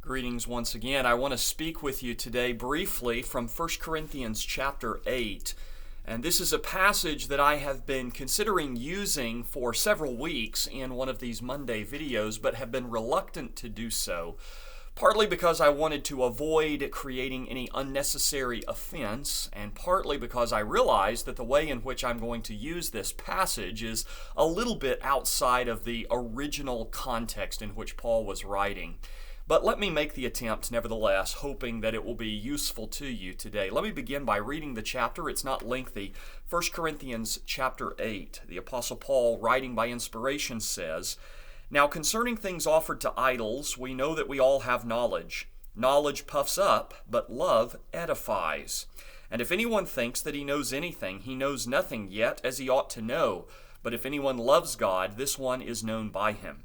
Greetings once again. I want to speak with you today briefly from 1 Corinthians chapter 8. And this is a passage that I have been considering using for several weeks in one of these Monday videos, but have been reluctant to do so. Partly because I wanted to avoid creating any unnecessary offense, and partly because I realized that the way in which I'm going to use this passage is a little bit outside of the original context in which Paul was writing. But let me make the attempt nevertheless, hoping that it will be useful to you today. Let me begin by reading the chapter. It's not lengthy. 1 Corinthians chapter 8. The Apostle Paul, writing by inspiration, says, "Now concerning things offered to idols, we know that we all have knowledge. Knowledge puffs up, but love edifies. And if anyone thinks that he knows anything, he knows nothing yet as he ought to know. But if anyone loves God, this one is known by him.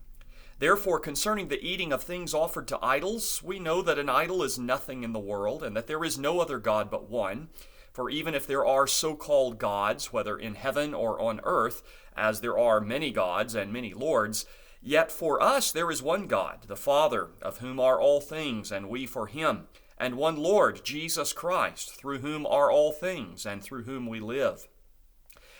Therefore, concerning the eating of things offered to idols, we know that an idol is nothing in the world, and that there is no other God but one. For even if there are so-called gods, whether in heaven or on earth, as there are many gods and many lords, yet for us there is one God, the Father, of whom are all things, and we for him, and one Lord, Jesus Christ, through whom are all things, and through whom we live.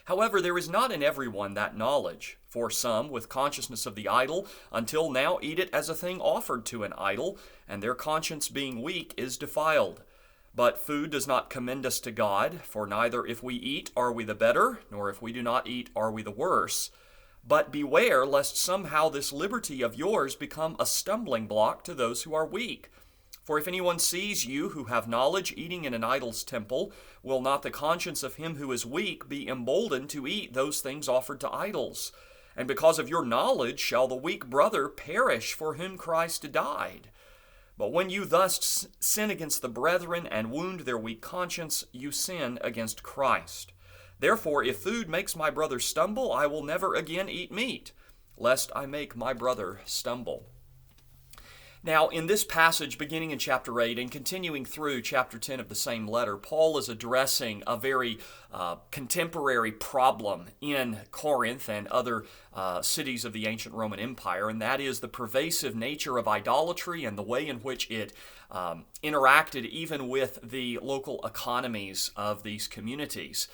However, there is not in everyone that knowledge. For some, with consciousness of the idol, until now eat it as a thing offered to an idol, and their conscience being weak is defiled. But food does not commend us to God, for neither if we eat are we the better, nor if we do not eat are we the worse. But beware lest somehow this liberty of yours become a stumbling block to those who are weak. For if anyone sees you who have knowledge eating in an idol's temple, will not the conscience of him who is weak be emboldened to eat those things offered to idols? And because of your knowledge shall the weak brother perish for whom Christ died. But when you thus sin against the brethren and wound their weak conscience, you sin against Christ. Therefore, if food makes my brother stumble, I will never again eat meat, lest I make my brother stumble." Now, in this passage, beginning in chapter 8 and continuing through chapter 10 of the same letter, Paul is addressing a very contemporary problem in Corinth and other cities of the ancient Roman Empire, and that is the pervasive nature of idolatry and the way in which it interacted even with the local economies of these communities.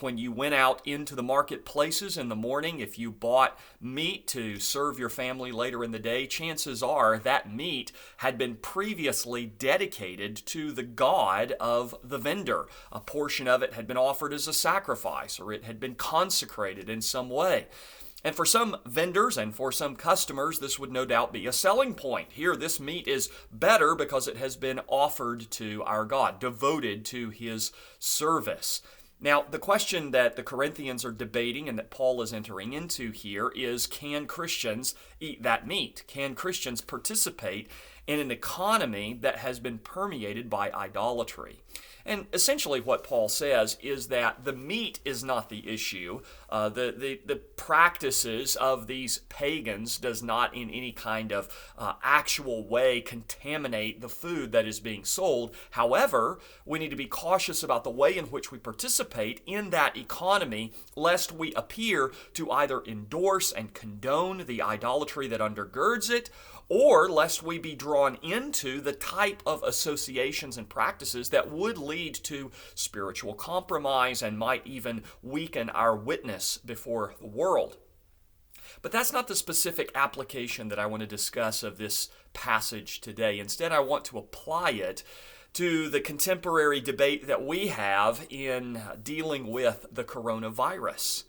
When you went out into the marketplaces in the morning, if you bought meat to serve your family later in the day, chances are that meat had been previously dedicated to the god of the vendor. A portion of it had been offered as a sacrifice, or it had been consecrated in some way. And for some vendors and for some customers, this would no doubt be a selling point. Here, this meat is better because it has been offered to our God, devoted to his service. Now, the question that the Corinthians are debating and that Paul is entering into here is, can Christians eat that meat? Can Christians participate in an economy that has been permeated by idolatry? And essentially what Paul says is that the meat is not the issue. The practices of these pagans does not in any kind of actual way contaminate the food that is being sold. However, we need to be cautious about the way in which we participate in that economy, lest we appear to either endorse and condone the idolatry that undergirds it, or lest we be drawn into the type of associations and practices that would lead to spiritual compromise and might even weaken our witness before the world. But that's not the specific application that I want to discuss of this passage today. Instead, I want to apply it to the contemporary debate that we have in dealing with the coronavirus.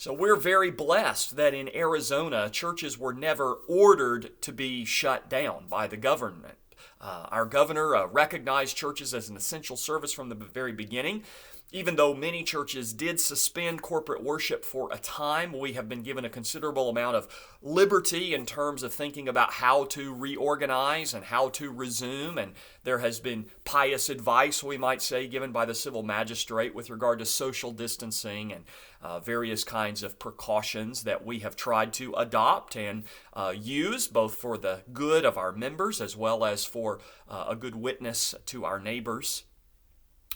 So we're very blessed that in Arizona, churches were never ordered to be shut down by the government. Our governor recognized churches as an essential service from the very beginning. Even though many churches did suspend corporate worship for a time, we have been given a considerable amount of liberty in terms of thinking about how to reorganize and how to resume. And there has been pious advice, we might say, given by the civil magistrate with regard to social distancing and various kinds of precautions that we have tried to adopt and use, both for the good of our members as well as for a good witness to our neighbors.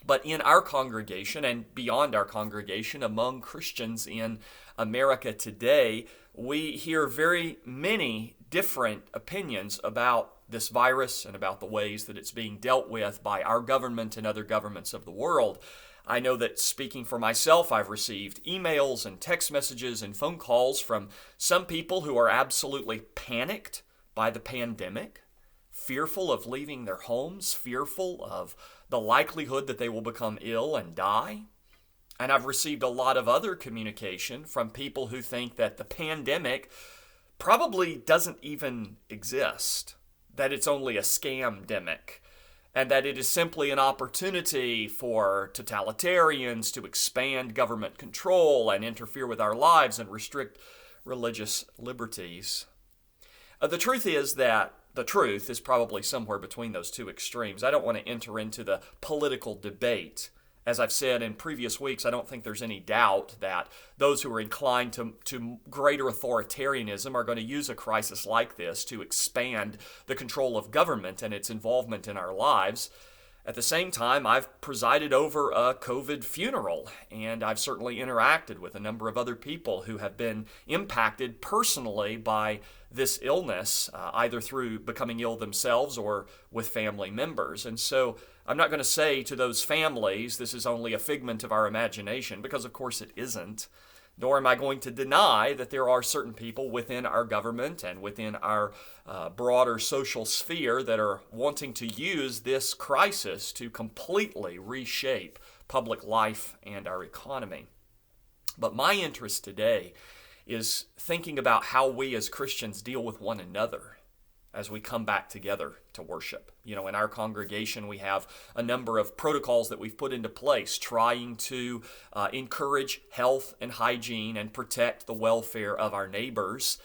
But in our congregation and beyond our congregation, among Christians in America today, we hear very many different opinions about this virus and about the ways that it's being dealt with by our government and other governments of the world. I know that speaking for myself, I've received emails and text messages and phone calls from some people who are absolutely panicked by the pandemic, fearful of leaving their homes, fearful of the likelihood that they will become ill and die. And I've received a lot of other communication from people who think that the pandemic probably doesn't even exist, that it's only a scam-demic, and that it is simply an opportunity for totalitarians to expand government control and interfere with our lives and restrict religious liberties. The truth is that the truth is probably somewhere between those two extremes. I don't want to enter into the political debate. As I've said in previous weeks, I don't think there's any doubt that those who are inclined to greater authoritarianism are going to use a crisis like this to expand the control of government and its involvement in our lives. At the same time, I've presided over a COVID funeral, and I've certainly interacted with a number of other people who have been impacted personally by this illness, either through becoming ill themselves or with family members. And so I'm not going to say to those families, this is only a figment of our imagination, because of course it isn't. Nor am I going to deny that there are certain people within our government and within our broader social sphere that are wanting to use this crisis to completely reshape public life and our economy. But my interest today is thinking about how we as Christians deal with one another as we come back together to worship. You know, in our congregation, we have a number of protocols that we've put into place trying to encourage health and hygiene and protect the welfare of our neighbors.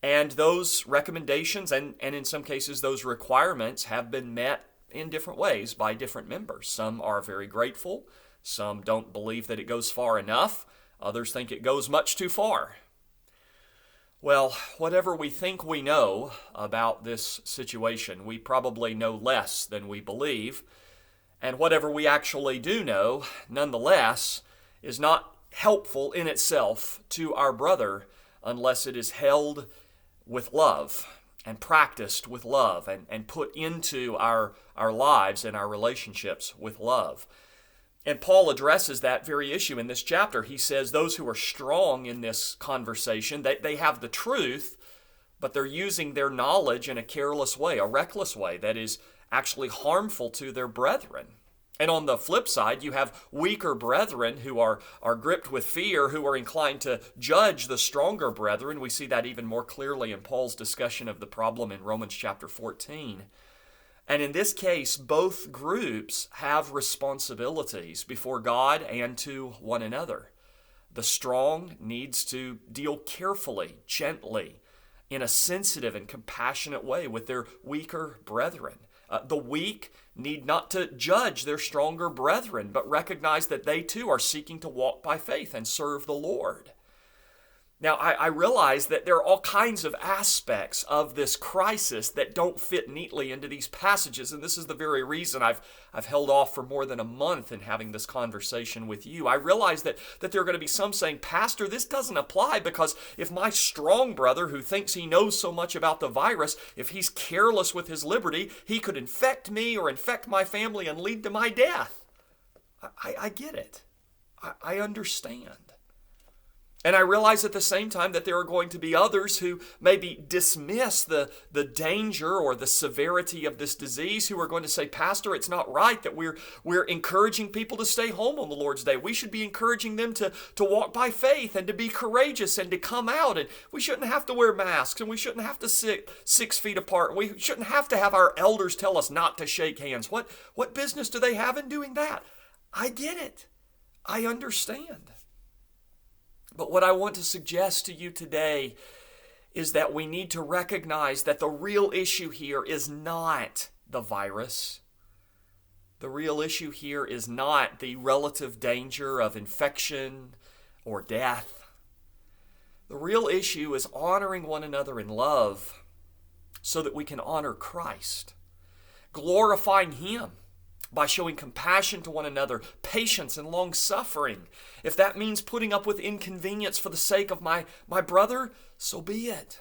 And those recommendations and in some cases those requirements have been met in different ways by different members. Some are very grateful. Some don't believe that it goes far enough. Others think it goes much too far. Well, whatever we think we know about this situation, we probably know less than we believe. And whatever we actually do know, nonetheless, is not helpful in itself to our brother unless it is held with love and practiced with love and put into our lives and our relationships with love. And Paul addresses that very issue in this chapter. He says those who are strong in this conversation, they have the truth, but they're using their knowledge in a careless way, a reckless way that is actually harmful to their brethren. And on the flip side, you have weaker brethren who are gripped with fear, who are inclined to judge the stronger brethren. We see that even more clearly in Paul's discussion of the problem in Romans chapter 14. And in this case, both groups have responsibilities before God and to one another. The strong needs to deal carefully, gently, in a sensitive and compassionate way with their weaker brethren. The weak need not to judge their stronger brethren, but recognize that they too are seeking to walk by faith and serve the Lord. Now, I realize that there are all kinds of aspects of this crisis that don't fit neatly into these passages, and this is the very reason I've held off for more than a month in having this conversation with you. I realize that there are going to be some saying, Pastor, this doesn't apply because if my strong brother who thinks he knows so much about the virus, if he's careless with his liberty, he could infect me or infect my family and lead to my death. I get it. I understand. And I realize at the same time that there are going to be others who maybe dismiss the danger or the severity of this disease, who are going to say, Pastor, it's not right that we're encouraging people to stay home on the Lord's Day. We should be encouraging them to walk by faith and to be courageous and to come out. And we shouldn't have to wear masks, and we shouldn't have to sit 6 feet apart. We shouldn't have to have our elders tell us not to shake hands. What business do they have in doing that? I get it. I understand. But what I want to suggest to you today is that we need to recognize that the real issue here is not the virus. The real issue here is not the relative danger of infection or death. The real issue is honoring one another in love so that we can honor Christ, glorifying Him by showing compassion to one another, patience and long-suffering. If that means putting up with inconvenience for the sake of my brother, so be it.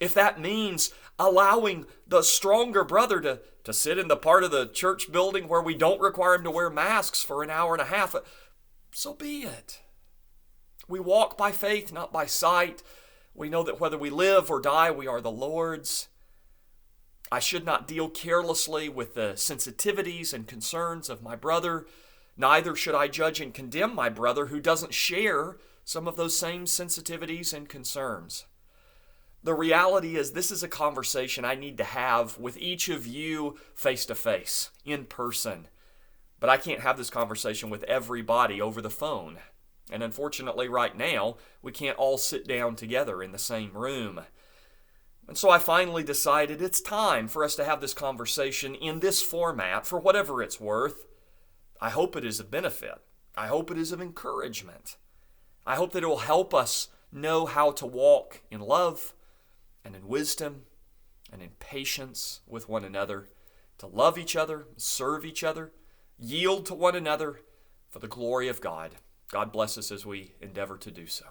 if that means allowing the stronger brother to sit in the part of the church building where we don't require him to wear masks for an hour and a half, so be it. We walk by faith, not by sight. We know that whether we live or die, we are the Lord's. I should not deal carelessly with the sensitivities and concerns of my brother. Neither should I judge and condemn my brother who doesn't share some of those same sensitivities and concerns. The reality is this is a conversation I need to have with each of you face to face, in person. But I can't have this conversation with everybody over the phone. And unfortunately right now, we can't all sit down together in the same room. And so I finally decided it's time for us to have this conversation in this format for whatever it's worth. I hope it is of benefit. I hope it is of encouragement. I hope that it will help us know how to walk in love and in wisdom and in patience with one another, to love each other, serve each other, yield to one another for the glory of God. God bless us as we endeavor to do so.